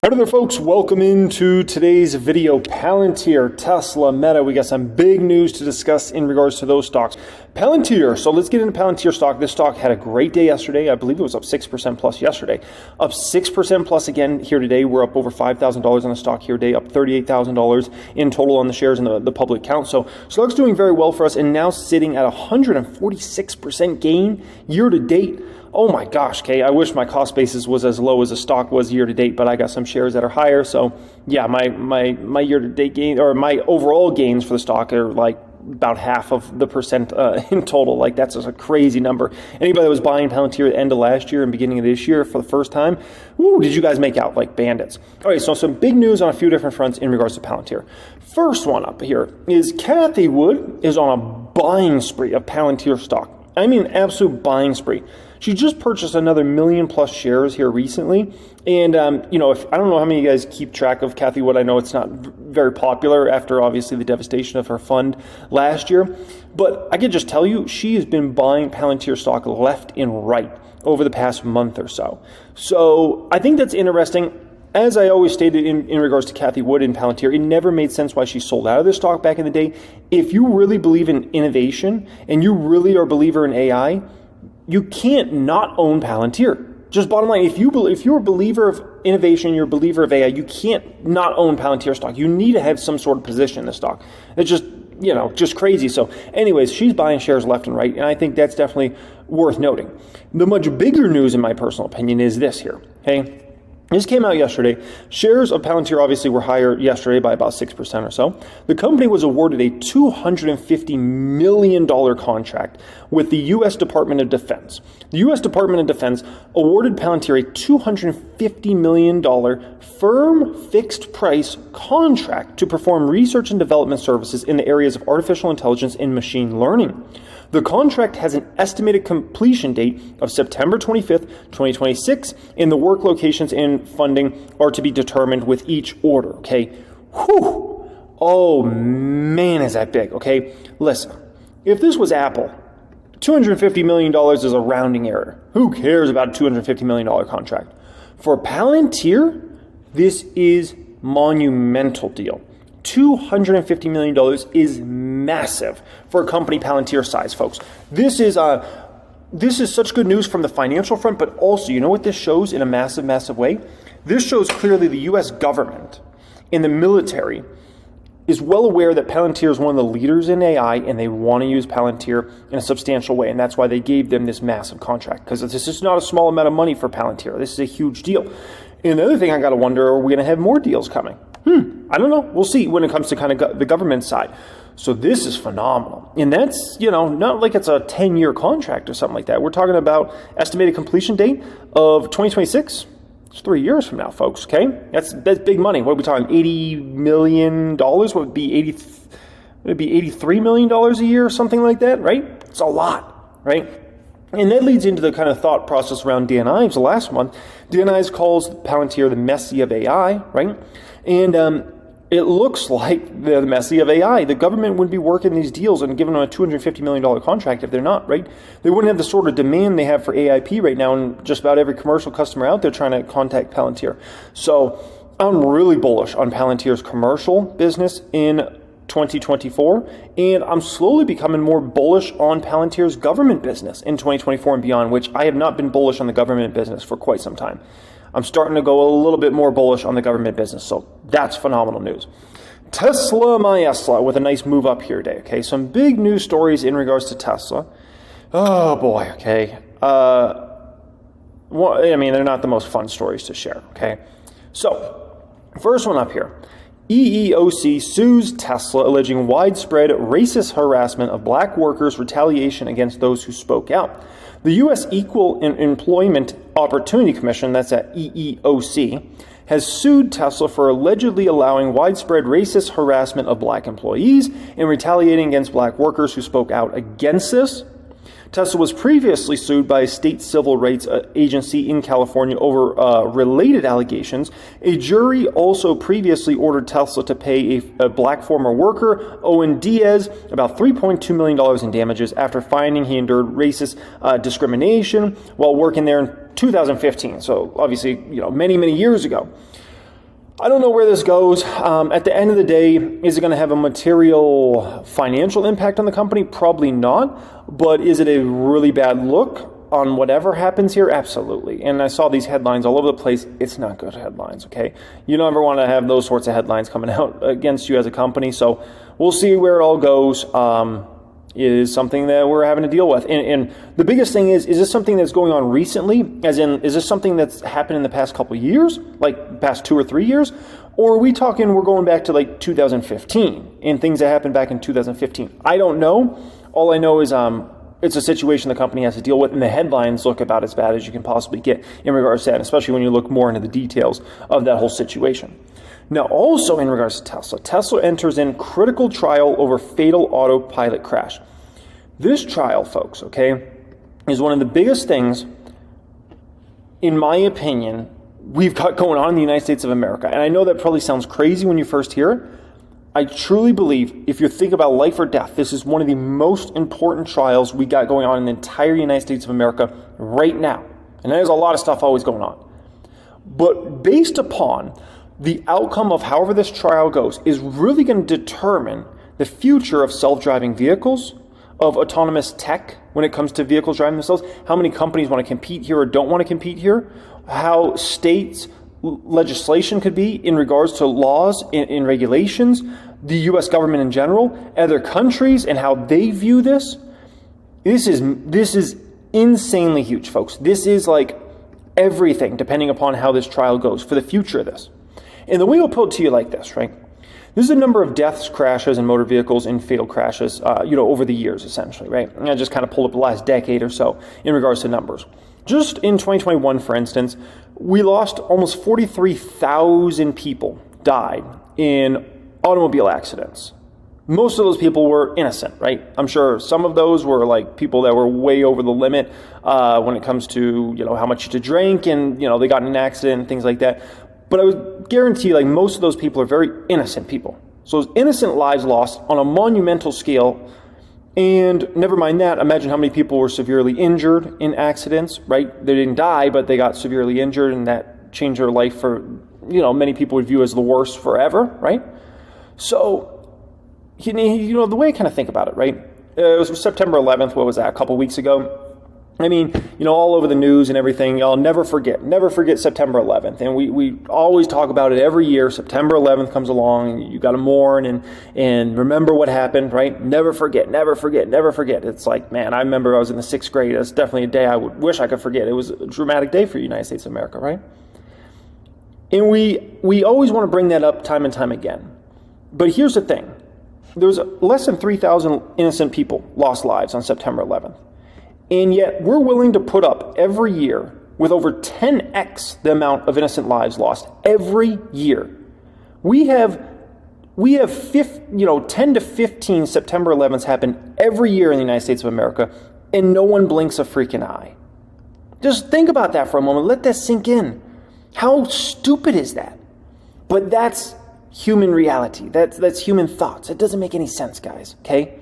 Howdy there, folks. Welcome into today's video. Palantir, Tesla, Meta. We got some big news to discuss in regards to those stocks. Palantir. So let's get into Palantir stock. This stock had a great day yesterday. I believe it was up 6% plus yesterday. Up 6% plus again here today. We're up over $5,000 on the stock here today. Up $38,000 in total on the shares in the public count. So stock's doing very well for us and now sitting at 146% gain year to date. Oh my gosh, okay, I wish my cost basis was as low as the stock was year to date, but I got some shares that are higher. So yeah, my year to date gain, or my overall gains for the stock are like about half of the percent in total. Like that's just a crazy number. Anybody that was buying Palantir at the end of last year and beginning of this year for the first time, woo, did you guys make out like bandits? All right, so some big news on a few different fronts in regards to Palantir. First one up here is Cathie Wood is on a buying spree of Palantir stock. I mean, absolute buying spree. She just purchased another 1 million plus shares here recently. And, I don't know how many of you guys keep track of Cathie Wood. I know it's not very popular after obviously the devastation of her fund last year. But I can just tell you, she has been buying Palantir stock left and right over the past month or so. So I think that's interesting. As I always stated in regards to Cathie Wood and Palantir, it never made sense why she sold out of this stock back in the day. If you really believe in innovation and you really are a believer in AI, you can't not own Palantir. Just bottom line, if you're a believer of innovation, you're a believer of AI, you can't not own Palantir stock. You need to have some sort of position in the stock. It's just crazy. So anyways, she's buying shares left and right, and I think that's definitely worth noting. The much bigger news, in my personal opinion, is this here, okay? This came out yesterday. Shares of Palantir obviously were higher yesterday by about 6% or so. The company was awarded a $250 million contract with the U.S. Department of Defense. The U.S. Department of Defense awarded Palantir a $250 million firm fixed price contract to perform research and development services in the areas of artificial intelligence and machine learning. The contract has an estimated completion date of September 25th, 2026, and the work locations and funding are to be determined with each order, okay? Whew! Oh, man, is that big, okay? Listen, if this was Apple, $250 million is a rounding error. Who cares about a $250 million contract? For Palantir, this is monumental deal. $250 million is massive for a company Palantir size, folks. This is such good news from the financial front, but also, you know what this shows in a massive, massive way? This shows clearly the U.S. government and the military is well aware that Palantir is one of the leaders in AI, and they want to use Palantir in a substantial way, and that's why they gave them this massive contract, because this is not a small amount of money for Palantir. This is a huge deal. And the other thing I got to wonder, are we going to have more deals coming? I don't know. We'll see when it comes to kind of the government side. So this is phenomenal. And that's, not like it's a 10-year contract or something like that. We're talking about estimated completion date of 2026. It's 3 years from now, folks, okay? That's big money. What are we talking, $80 million? What would be $83 million a year or something like that, right? It's a lot, right? And that leads into the kind of thought process around Dan Ives last month. Dan Ives calls Palantir the Messi of AI, right? And it looks like the Messi of AI. The government wouldn't be working these deals and giving them a $250 million contract if they're not, right? They wouldn't have the sort of demand they have for AIP right now, and just about every commercial customer out there trying to contact Palantir. So I'm really bullish on Palantir's commercial business in 2024, and I'm slowly becoming more bullish on Palantir's government business in 2024 and beyond, which I have not been bullish on the government business for quite some time. I'm starting to go a little bit more bullish on the government business, so that's phenomenal news. Tesla with a nice move up here today, okay? Some big news stories in regards to Tesla. Oh boy, okay. They're not the most fun stories to share, okay? So, first one up here. EEOC sues Tesla, alleging widespread racist harassment of black workers, retaliation against those who spoke out. The U.S. Equal Employment Opportunity Commission, that's at EEOC, has sued Tesla for allegedly allowing widespread racist harassment of black employees and retaliating against black workers who spoke out against this. Tesla was previously sued by a state civil rights agency in California over related allegations. A jury also previously ordered Tesla to pay a black former worker, Owen Diaz, about $3.2 million in damages after finding he endured racist discrimination while working there in 2015. So obviously, many, many years ago. I don't know where this goes. At the end of the day, is it going to have a material financial impact on the company? Probably not. But is it a really bad look on whatever happens here? Absolutely. And I saw these headlines all over the place. It's not good headlines, okay? You don't ever want to have those sorts of headlines coming out against you as a company. So we'll see where it all goes. It is something that we're having to deal with. And the biggest thing is this something that's going on recently? As in, is this something that's happened in the past couple of years? Like past 2 or 3 years? Or are we talking we're going back to like 2015 and things that happened back in 2015? I don't know. All I know is it's a situation the company has to deal with, and the headlines look about as bad as you can possibly get in regards to that, especially when you look more into the details of that whole situation. Now, also in regards to Tesla enters in critical trial over fatal autopilot crash. This trial, folks, okay, is one of the biggest things, in my opinion, we've got going on in the United States of America. And I know that probably sounds crazy when you first hear it. I truly believe if you're thinking about life or death, this is one of the most important trials we got going on in the entire United States of America right now. And there's a lot of stuff always going on. But based upon the outcome of however this trial goes is really going to determine the future of self-driving vehicles, of autonomous tech when it comes to vehicles driving themselves, how many companies want to compete here or don't want to compete here, how states' legislation could be in regards to laws and regulations, the U.S. government in general, other countries and how they view this. This is insanely huge, folks. This is like everything depending upon how this trial goes for the future of this. And the way I'll put it to you like this, right? This is a number of deaths, crashes, and motor vehicles and fatal crashes, over the years, essentially, right? And I just kind of pulled up the last decade or so in regards to numbers. Just in 2021, for instance, we lost almost 43,000 people died in automobile accidents. Most of those people were innocent, right? I'm sure some of those were like people that were way over the limit when it comes to, how much to drink and, they got in an accident and things like that. But I would guarantee like most of those people are very innocent people. So those innocent lives lost on a monumental scale. And never mind that, imagine how many people were severely injured in accidents, right? They didn't die, but they got severely injured, and that changed their life for, many people would view as the worst forever, right? So, the way I kind of think about it, right? It was September 11th, what was that, a couple weeks ago? I mean, all over the news and everything, I'll never forget September 11th. And we always talk about it every year. September 11th comes along, and you got to mourn and remember what happened, right? Never forget. It's like, man, I remember I was in the 6th grade. That's definitely a day I would wish I could forget. It was a dramatic day for the United States of America, right? And we always want to bring that up time and time again. But here's the thing. There was less than 3,000 innocent people lost lives on September 11th. And yet we're willing to put up every year with over 10x the amount of innocent lives lost every year. We have 10 to 15 September 11s happen every year in the United States of America, and no one blinks a freaking eye. Just think about that for a moment. Let that sink in. How stupid is that? But that's human reality. That's human thoughts. It doesn't make any sense, guys, okay?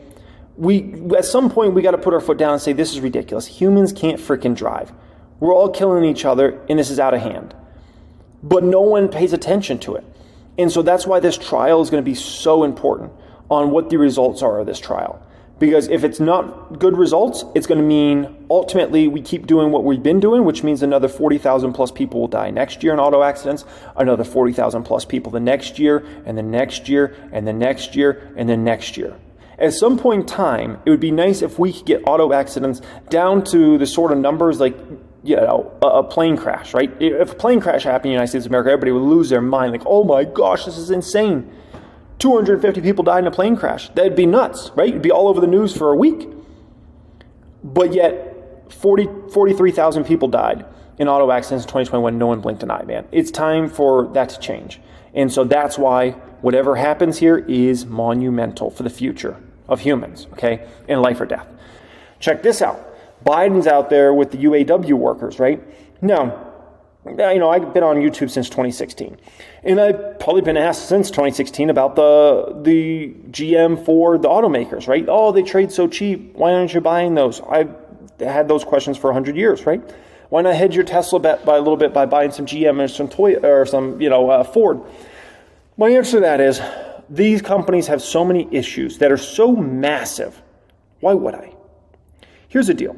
At some point, we got to put our foot down and say, this is ridiculous. Humans can't freaking drive. We're all killing each other, and this is out of hand. But no one pays attention to it. And so that's why this trial is going to be so important on what the results are of this trial. Because if it's not good results, it's going to mean ultimately we keep doing what we've been doing, which means another 40,000 plus people will die next year in auto accidents, another 40,000 plus people the next year, and the next year, and the next year, and the next year. At some point in time, it would be nice if we could get auto accidents down to the sort of numbers like, a plane crash, right? If a plane crash happened in the United States of America, everybody would lose their mind. Like, oh my gosh, this is insane. 250 people died in a plane crash. That'd be nuts, right? It'd be all over the news for a week. But yet, 43,000 people died in auto accidents in 2021. No one blinked an eye, man. It's time for that to change. And so that's why whatever happens here is monumental for the future of humans, okay, in life or death. Check this out. Biden's out there with the UAW workers, right? Now, I've been on YouTube since 2016, and I've probably been asked since 2016 about the GM Ford, the automakers, right? Oh, they trade so cheap. Why aren't you buying those? I've had those questions for 100 years, right? Why not hedge your Tesla bet by a little bit by buying some GM or some Ford? My answer to that is these companies have so many issues that are so massive. Why would I? Here's the deal.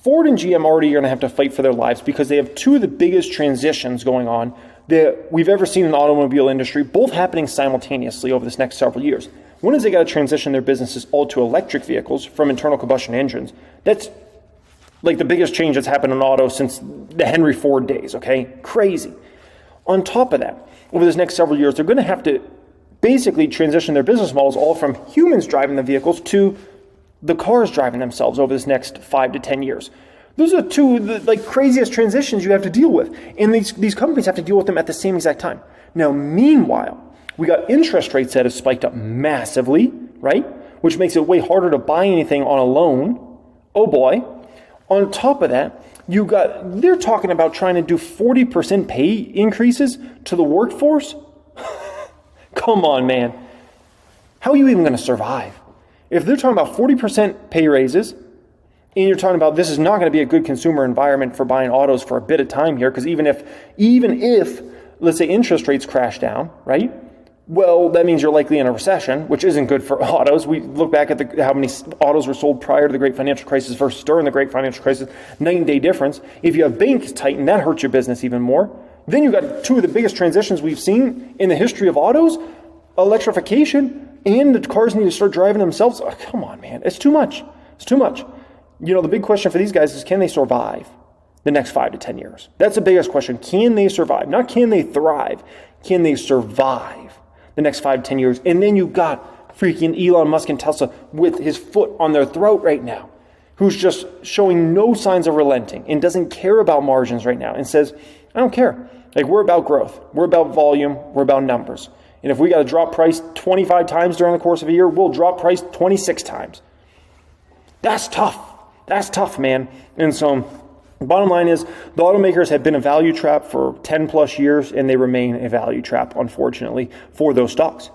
Ford and GM already are going to have to fight for their lives because they have two of the biggest transitions going on that we've ever seen in the automobile industry, both happening simultaneously over this next several years. One is they got to transition their businesses all to electric vehicles from internal combustion engines. That's like the biggest change that's happened in auto since the Henry Ford days, okay? Crazy. On top of that, over this next several years, they're going to have to basically transition their business models all from humans driving the vehicles to the cars driving themselves over this next 5 to 10 years. Those are two of the craziest transitions you have to deal with. And these companies have to deal with them at the same exact time. Now, meanwhile, we got interest rates that have spiked up massively, right? Which makes it way harder to buy anything on a loan. Oh boy. On top of that, they're talking about trying to do 40% pay increases to the workforce. Come on, man. How are you even going to survive? If they're talking about 40% pay raises, and you're talking about this is not going to be a good consumer environment for buying autos for a bit of time here, because even if, let's say, interest rates crash down, right? Well, that means you're likely in a recession, which isn't good for autos. We look back at how many autos were sold prior to the Great Financial Crisis versus during the Great Financial Crisis, night and day difference. If you have banks tighten, that hurts your business even more. Then you've got two of the biggest transitions we've seen in the history of autos, electrification, and the cars need to start driving themselves. Oh, come on, man. It's too much. It's too much. The big question for these guys is, can they survive the next 5 to 10 years? That's the biggest question. Can they survive? Not can they thrive. Can they survive the next 5 to 10 years? And then you've got freaking Elon Musk and Tesla with his foot on their throat right now, who's just showing no signs of relenting and doesn't care about margins right now and says, I don't care. We're about growth. We're about volume. We're about numbers. And if we got to drop price 25 times during the course of a year, we'll drop price 26 times. That's tough. That's tough, man. And so bottom line is the automakers have been a value trap for 10 plus years, and they remain a value trap, unfortunately, for those stocks.